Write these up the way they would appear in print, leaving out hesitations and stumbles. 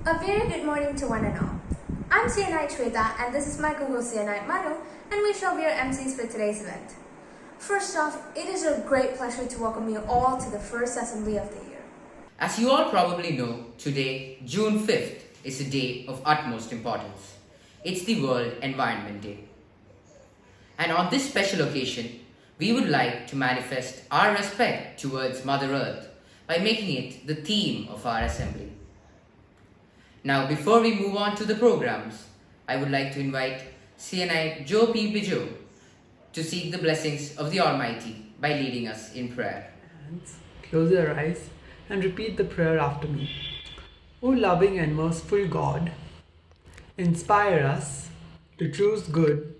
A very good morning to one and all. I'm CNI Shweta and this is my co-host CNI Manu, and we shall be your MCs for today's event. First off, it is a great pleasure to welcome you all to the first assembly of the year. As you all probably know, today, June 5th, is a day of utmost importance. It's the World Environment Day. And on this special occasion, we would like to manifest our respect towards Mother Earth by making it the theme of our assembly. Now, before we move on to the programs, I would like to invite CNI Joe P. Bijo to seek the blessings of the Almighty by leading us in prayer. Close your eyes and repeat the prayer after me. O loving and merciful God, inspire us to choose good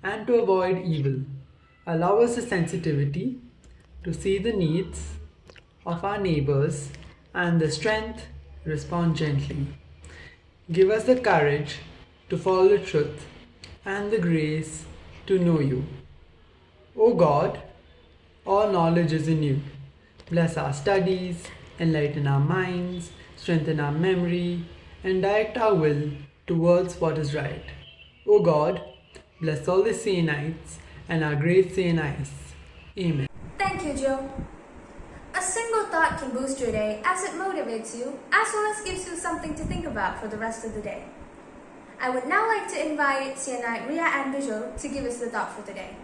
and to avoid evil. Allow us a sensitivity to see the needs of our neighbors and the strength to respond gently. Give us the courage to follow the truth and the grace to know you. O God, all knowledge is in you. Bless our studies, enlighten our minds, strengthen our memory, and direct our will towards what is right. O God, bless all the CNItes and our great CNIs. Amen. Thank you, Joe. A single thought can boost your day as it motivates you, as well as gives you something to think about for the rest of the day. I would now like to invite CNI Ria and Bijo to give us the thought for today.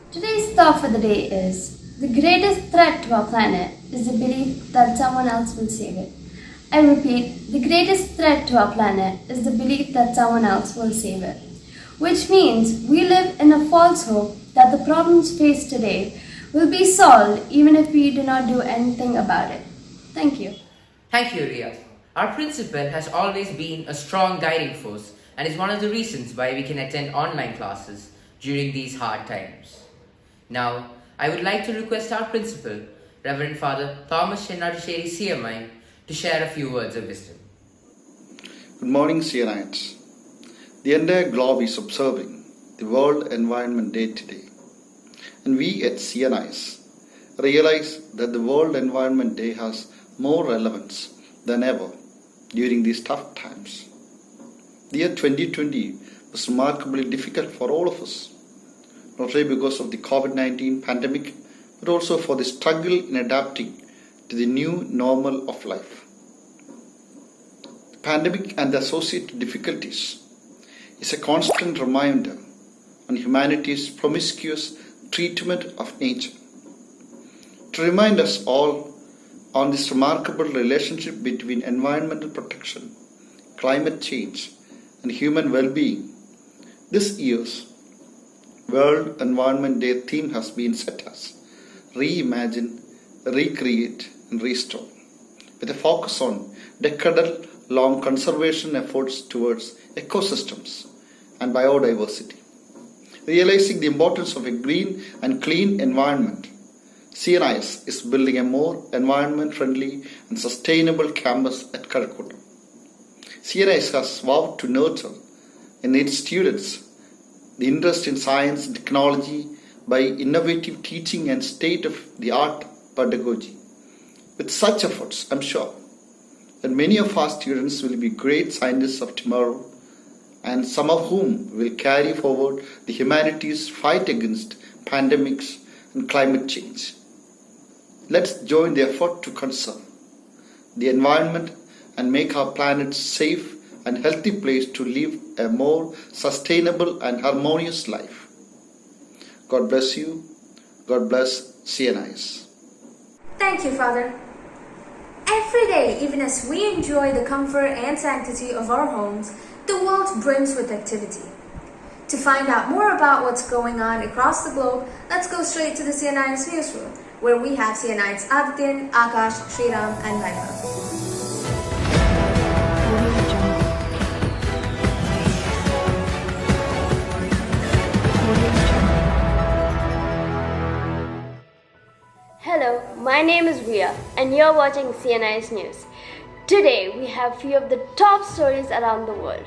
Today's thought for the day is, the greatest threat to our planet is the belief that someone else will save it. I repeat, the greatest threat to our planet is the belief that someone else will save it. Which means we live in a false hope that the problems faced today will be solved even if we do not do anything about it. Thank you. Thank you, Ria. Our principal has always been a strong guiding force and is one of the reasons why we can attend online classes during these hard times. Now, I would like to request our principal, Reverend Father Thomas Chennadusheri CMI, to share a few words of wisdom. Good morning, CNItes. The entire globe is observing the World Environment Day today. And we at CNIs realize that the World Environment Day has more relevance than ever during these tough times. The year 2020 was remarkably difficult for all of us, not only because of the COVID-19 pandemic, but also for the struggle in adapting to the new normal of life. The pandemic and the associated difficulties is a constant reminder on humanity's promiscuous treatment of nature. To remind us all on this remarkable relationship between environmental protection, climate change, and human well-being, this year's World Environment Day theme has been set as Reimagine, Recreate, and Restore, with a focus on decadal-long conservation efforts towards ecosystems and biodiversity. Realizing the importance of a green and clean environment, CNIS is building a more environment-friendly and sustainable campus at Karakotam. CNIS has vowed to nurture in its students the interest in science and technology by innovative teaching and state-of-the-art pedagogy. With such efforts, I'm sure that many of our students will be great scientists of tomorrow, and some of whom will carry forward the humanity's fight against pandemics and climate change. Let's join the effort to conserve the environment and make our planet safe and healthy place to live a more sustainable and harmonious life. God bless you. God bless CNIs. Thank you, Father. Every day, even as we enjoy the comfort and sanctity of our homes, the world brims with activity. To find out more about what's going on across the globe, let's go straight to the CNI's newsroom, where we have CNI's Adityan, Akash, Sriram, and Vaibhav. Hello, my name is Ria and you're watching CNI's News. Today we have few of the top stories around the world.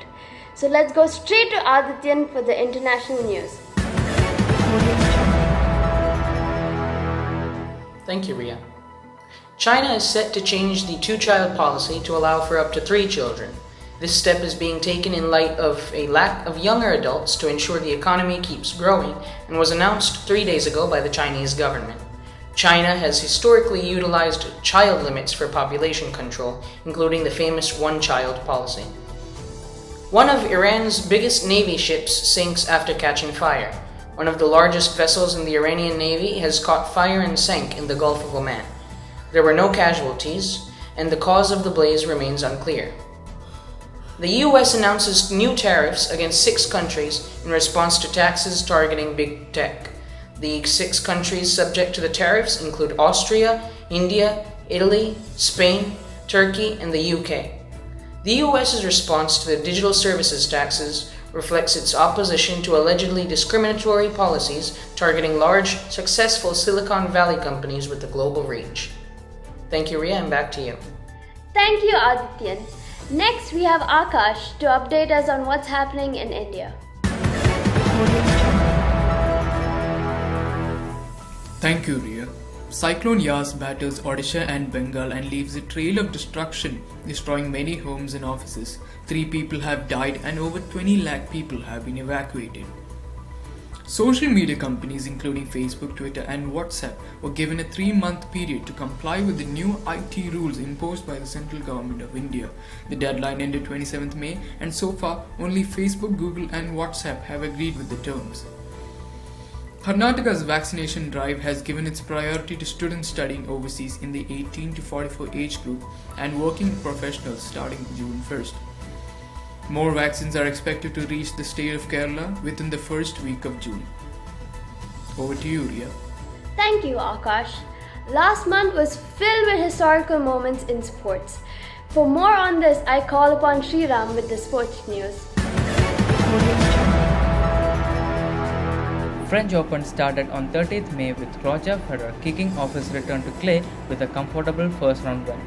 So let's go straight to Adityan for the international news. Thank you, Ria. China is set to change the two-child policy to allow for up to 3 children. This step is being taken in light of a lack of younger adults to ensure the economy keeps growing and was announced 3 days ago by the Chinese government. China has historically utilized child limits for population control, including the famous one-child policy. One of Iran's biggest navy ships sinks after catching fire. One of the largest vessels in the Iranian Navy has caught fire and sank in the Gulf of Oman. There were no casualties, and the cause of the blaze remains unclear. The US announces new tariffs against 6 countries in response to taxes targeting big tech. The 6 countries subject to the tariffs include Austria, India, Italy, Spain, Turkey, and the UK. The US's response to the digital services taxes reflects its opposition to allegedly discriminatory policies targeting large, successful Silicon Valley companies with a global reach. Thank you, Ria, and back to you. Thank you, Adityan. Next, we have Akash to update us on what's happening in India. Thank you, Ria. Cyclone Yas batters Odisha and Bengal and leaves a trail of destruction, destroying many homes and offices. 3 people have died and over 20 lakh people have been evacuated. Social media companies including Facebook, Twitter and WhatsApp were given a 3-month period to comply with the new IT rules imposed by the central government of India. The deadline ended 27th May and so far only Facebook, Google and WhatsApp have agreed with the terms. Karnataka's vaccination drive has given its priority to students studying overseas in the 18 to 44 age group and working professionals starting June 1st. More vaccines are expected to reach the state of Kerala within the first week of June. Over to you, Ria. Thank you, Akash. Last month was filled with historical moments in sports. For more on this, I call upon Sriram with the sports news. French Open started on 30th May with Roger Federer kicking off his return to clay with a comfortable first-round win.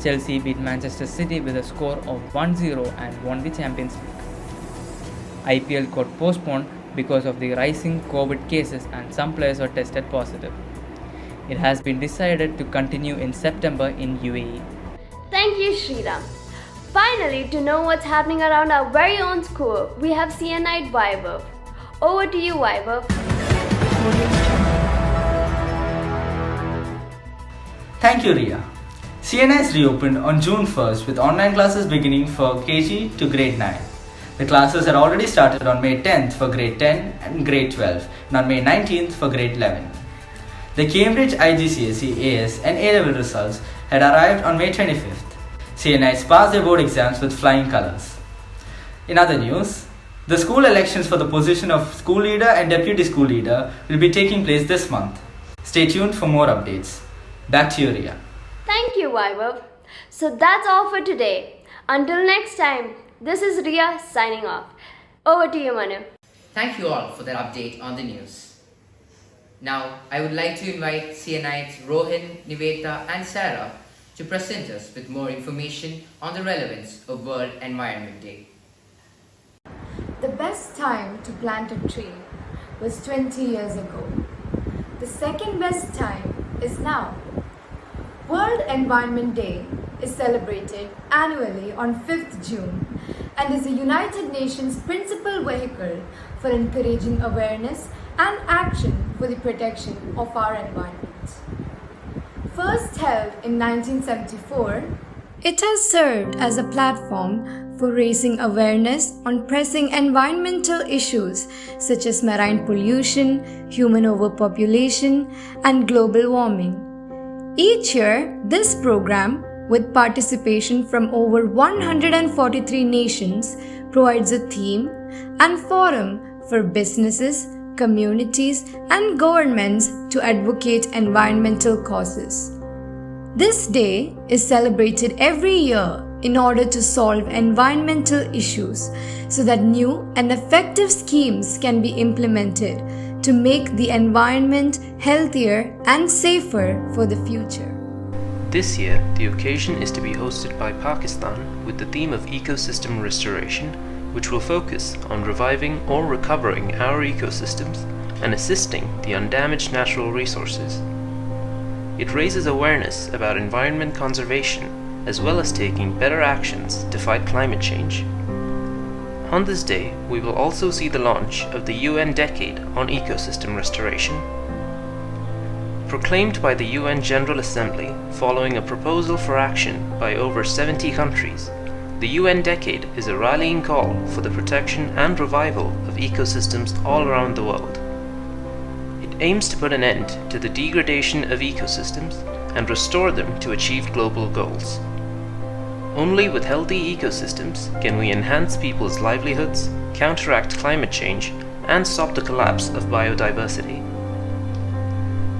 Chelsea beat Manchester City with a score of 1-0 and won the Champions League. IPL got postponed because of the rising COVID cases and some players were tested positive. It has been decided to continue in September in UAE. Thank you, Sriram. Finally, to know what's happening around our very own school, we have CNI Vaibhav. Over to you, Vaibhav. Thank you, Ria. CNIs reopened on June 1st with online classes beginning for KG to grade 9. The classes had already started on May 10th for grade 10 and grade 12 and on May 19th for grade 11. The Cambridge IGCSE, AS and A-level results had arrived on May 25th. CNIs passed their board exams with flying colours. In other news, the school elections for the position of school leader and deputy school leader will be taking place this month. Stay tuned for more updates. Back to you, Ria. Thank you, Vaibhav. So that's all for today. Until next time, this is Ria signing off. Over to you, Manu. Thank you all for that update on the news. Now, I would like to invite CNI's Rohin, Niveta and Sarah to present us with more information on the relevance of World Environment Day. The best time to plant a tree was 20 years ago. The second best time is now. World Environment Day is celebrated annually on 5th June and is the United Nations principal vehicle for encouraging awareness and action for the protection of our environment. First held in 1974, it has served as a platform for raising awareness on pressing environmental issues such as marine pollution, human overpopulation, and global warming. Each year, this program, with participation from over 143 nations, provides a theme and forum for businesses, communities, and governments to advocate environmental causes. This day is celebrated every year in order to solve environmental issues so that new and effective schemes can be implemented to make the environment healthier and safer for the future. This year, the occasion is to be hosted by Pakistan with the theme of ecosystem restoration, which will focus on reviving or recovering our ecosystems and assisting the undamaged natural resources. It raises awareness about environment conservation as well as taking better actions to fight climate change. On this day, we will also see the launch of the UN Decade on Ecosystem Restoration. Proclaimed by the UN General Assembly following a proposal for action by over 70 countries, the UN Decade is a rallying call for the protection and revival of ecosystems all around the world. It aims to put an end to the degradation of ecosystems and restore them to achieve global goals. Only with healthy ecosystems can we enhance people's livelihoods, counteract climate change, and stop the collapse of biodiversity.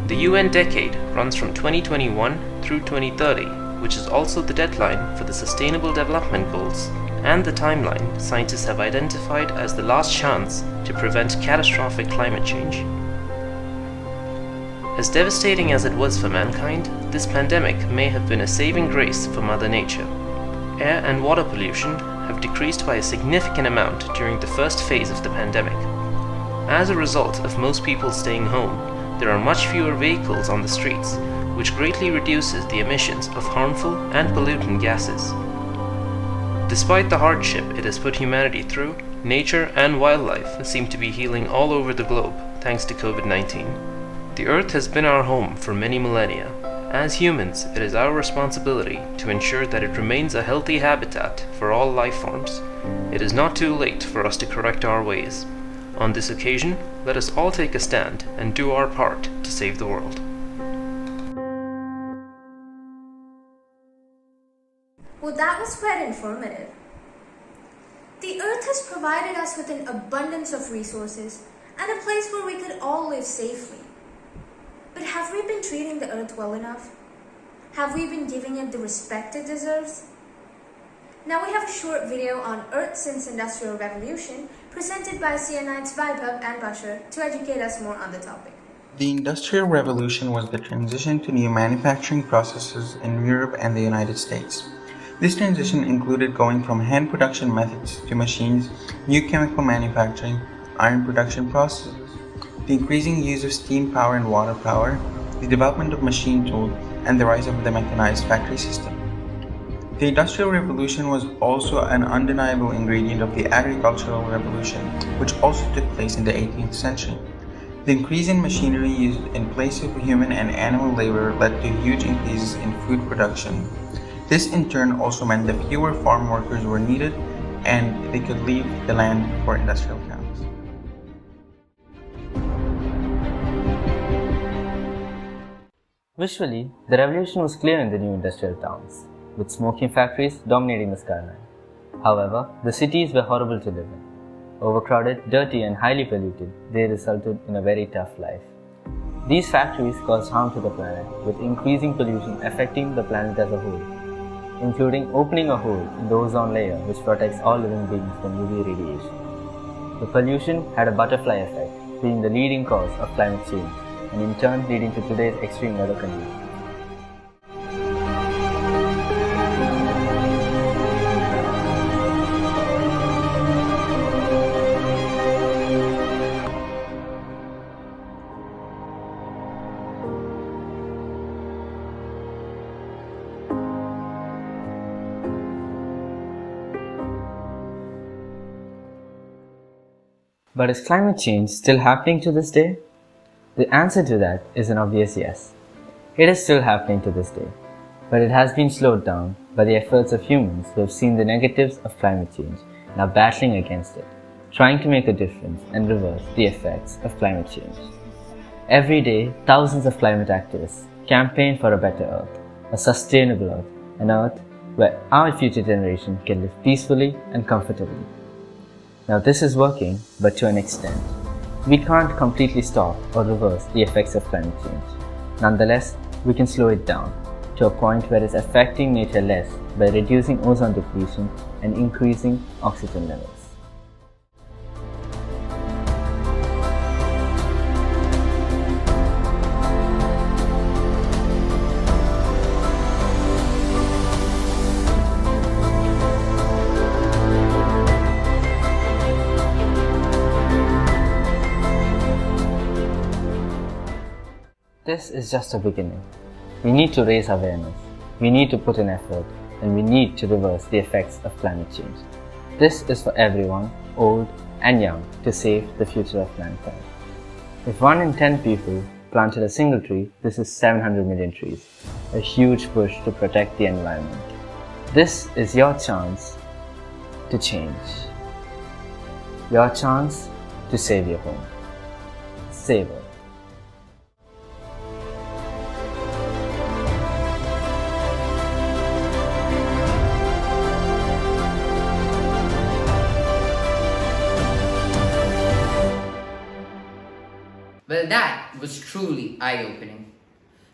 The UN Decade runs from 2021 through 2030, which is also the deadline for the Sustainable Development Goals and the timeline scientists have identified as the last chance to prevent catastrophic climate change. As devastating as it was for mankind, this pandemic may have been a saving grace for Mother Nature. Air and water pollution have decreased by a significant amount during the first phase of the pandemic. As a result of most people staying home, there are much fewer vehicles on the streets, which greatly reduces the emissions of harmful and pollutant gases. Despite the hardship it has put humanity through, nature and wildlife seem to be healing all over the globe thanks to COVID-19. The Earth has been our home for many millennia. As humans, it is our responsibility to ensure that it remains a healthy habitat for all life forms. It is not too late for us to correct our ways. On this occasion, let us all take a stand and do our part to save the world. Well, that was quite informative. The Earth has provided us with an abundance of resources and a place where we could all live safely. But have we been treating the Earth well enough? Have we been giving it the respect it deserves? Now we have a short video on Earth since Industrial Revolution presented by CNIT's Vaibhav and Bashar to educate us more on the topic. The Industrial Revolution was the transition to new manufacturing processes in Europe and the United States. This transition included going from hand production methods to machines, new chemical manufacturing, iron production processes, the increasing use of steam power and water power, the development of machine tools, and the rise of the mechanized factory system. The Industrial Revolution was also an undeniable ingredient of the Agricultural Revolution, which also took place in the 18th century. The increase in machinery used in place of human and animal labor led to huge increases in food production. This in turn also meant that fewer farm workers were needed and they could leave the land for industrial counts. Visually, the revolution was clear in the new industrial towns, with smoking factories dominating the skyline. However, the cities were horrible to live in. Overcrowded, dirty and highly polluted, they resulted in a very tough life. These factories caused harm to the planet, with increasing pollution affecting the planet as a whole, including opening a hole in the ozone layer which protects all living beings from UV radiation. The pollution had a butterfly effect, being the leading cause of climate change, and in turn leading to today's extreme weather conditions. But is climate change still happening to this day? The answer to that is an obvious yes. It is still happening to this day, but it has been slowed down by the efforts of humans who have seen the negatives of climate change and are battling against it, trying to make a difference and reverse the effects of climate change. Every day, thousands of climate activists campaign for a better Earth, a sustainable Earth, an Earth where our future generation can live peacefully and comfortably. Now this is working, but to an extent. We can't completely stop or reverse the effects of climate change. Nonetheless, we can slow it down to a point where it's affecting nature less by reducing ozone depletion and increasing oxygen levels. This is just a beginning. We need to raise awareness. We need to put in effort and we need to reverse the effects of climate change. This is for everyone, old and young, to save the future of mankind. If 1 in 10 people planted a single tree, this is 700 million trees, a huge push to protect the environment. This is your chance to change. Your chance to save your home. Save it. Well, that was truly eye-opening.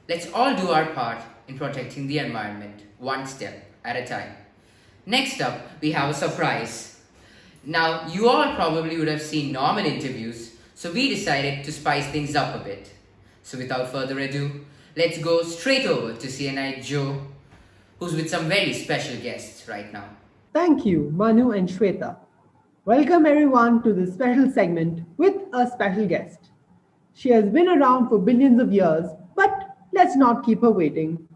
Let's all do our part in protecting the environment, one step at a time. Next up, we have a surprise. Now, you all probably would have seen normal interviews, so we decided to spice things up a bit. So without further ado, let's go straight over to CNI Joe, who's with some very special guests right now. Thank you, Manu and Shweta. Welcome everyone to this special segment with a special guest. She has been around for billions of years, but let's not keep her waiting.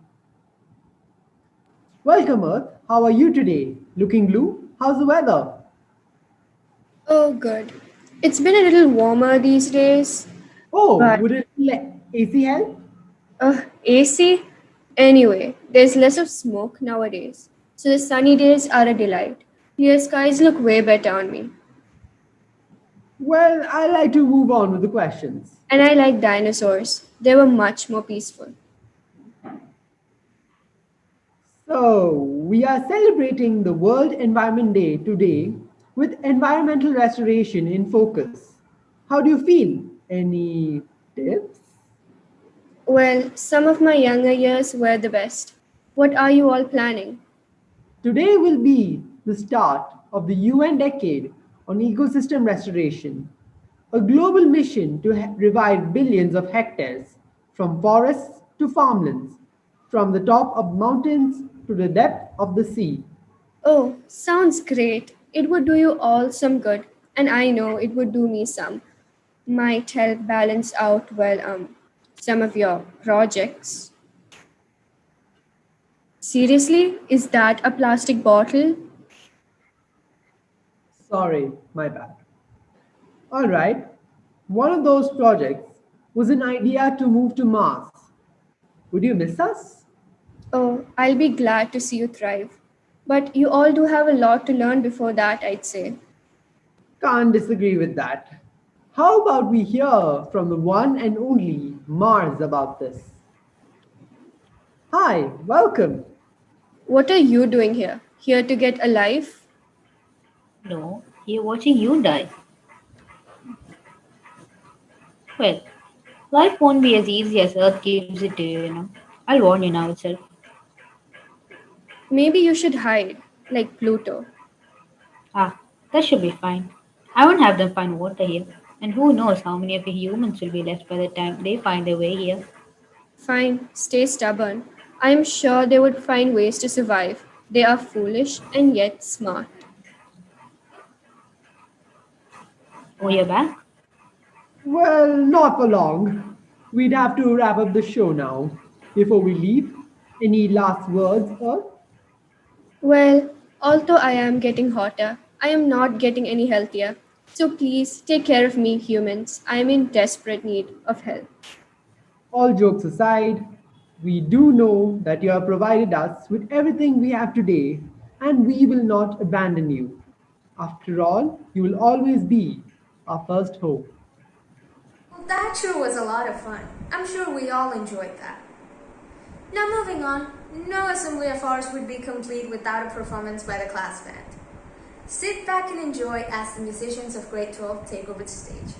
Welcome, Earth. How are you today? Looking blue? How's the weather? Oh, good. It's been a little warmer these days. Oh, But, would it let AC help? AC? Anyway, there's less of smoke nowadays, so the sunny days are a delight. Clear skies look way better on me. Well, I like to move on with the questions. And I like dinosaurs. They were much more peaceful. So, we are celebrating the World Environment Day today with environmental restoration in focus. How do you feel? Any tips? Well, some of my younger years were the best. What are you all planning? Today will be the start of the UN Decade on Ecosystem Restoration, a global mission to revive billions of hectares, from forests to farmlands, from the top of mountains to the depth of the sea. Oh, sounds great. It would do you all some good, and I know it would do me some. Might help balance out, some of your projects. Seriously? Is that a plastic bottle? Sorry, my bad. All right, one of those projects was an idea to move to Mars. Would you miss us? Oh, I'll be glad to see you thrive. But you all do have a lot to learn before that, I'd say. Can't disagree with that. How about we hear from the one and only Mars about this? Hi, welcome. What are you doing here? Here to get alive? No, here watching you die. Well, life won't be as easy as Earth gives it to you, you know. I'll warn you now itself. Maybe you should hide, like Pluto. Ah, that should be fine. I won't have them find water here. And who knows how many of the humans will be left by the time they find their way here. Fine, stay stubborn. I'm sure they would find ways to survive. They are foolish and yet smart. Oh, you're back? Well, not for long. We'd have to wrap up the show now. Before we leave, any last words, Earth? Well, although I am getting hotter, I am not getting any healthier. So please take care of me, humans. I am in desperate need of help. All jokes aside, we do know that you have provided us with everything we have today, and we will not abandon you. After all, you will always be our first hope. Well, that sure was a lot of fun. I'm sure we all enjoyed that. Now moving on, no assembly of ours would be complete without a performance by the class band. Sit back and enjoy as the musicians of grade 12 take over the stage.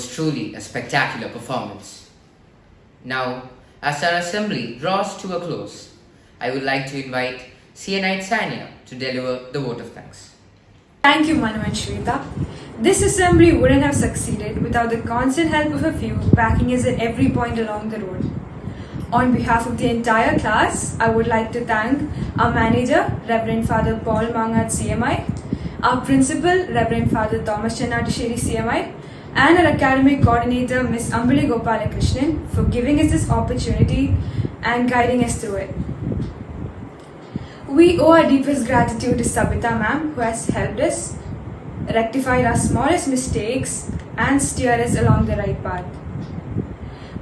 was truly a spectacular performance. Now, as our assembly draws to a close, I would like to invite CNI Sanya to deliver the vote of thanks. Thank you, Manu and Shweta. This assembly wouldn't have succeeded without the constant help of a few backing us at every point along the road. On behalf of the entire class, I would like to thank our manager, Reverend Father Paul Mangat CMI, our principal, Reverend Father Thomas Channatisheri CMI, and our academic coordinator, Ms. Ambali Gopalakrishnan, for giving us this opportunity and guiding us through it. We owe our deepest gratitude to Sabita ma'am, who has helped us, rectified our smallest mistakes, and steered us along the right path.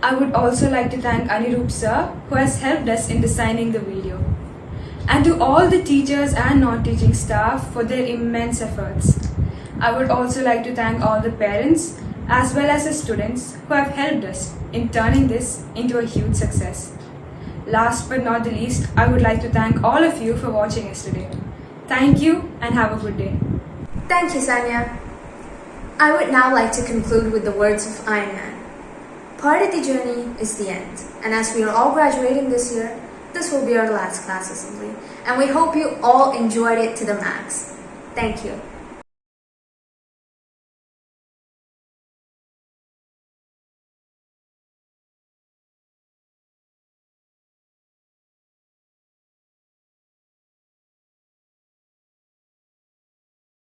I would also like to thank Anirudh sir, who has helped us in designing the video. And to all the teachers and non-teaching staff for their immense efforts. I would also like to thank all the parents as well as the students who have helped us in turning this into a huge success. Last but not the least, I would like to thank all of you for watching us today. Thank you and have a good day. Thank you, Sanya. I would now like to conclude with the words of Iron Man. Part of the journey is the end, and as we are all graduating this year, this will be our last class assembly, and we hope you all enjoyed it to the max. Thank you.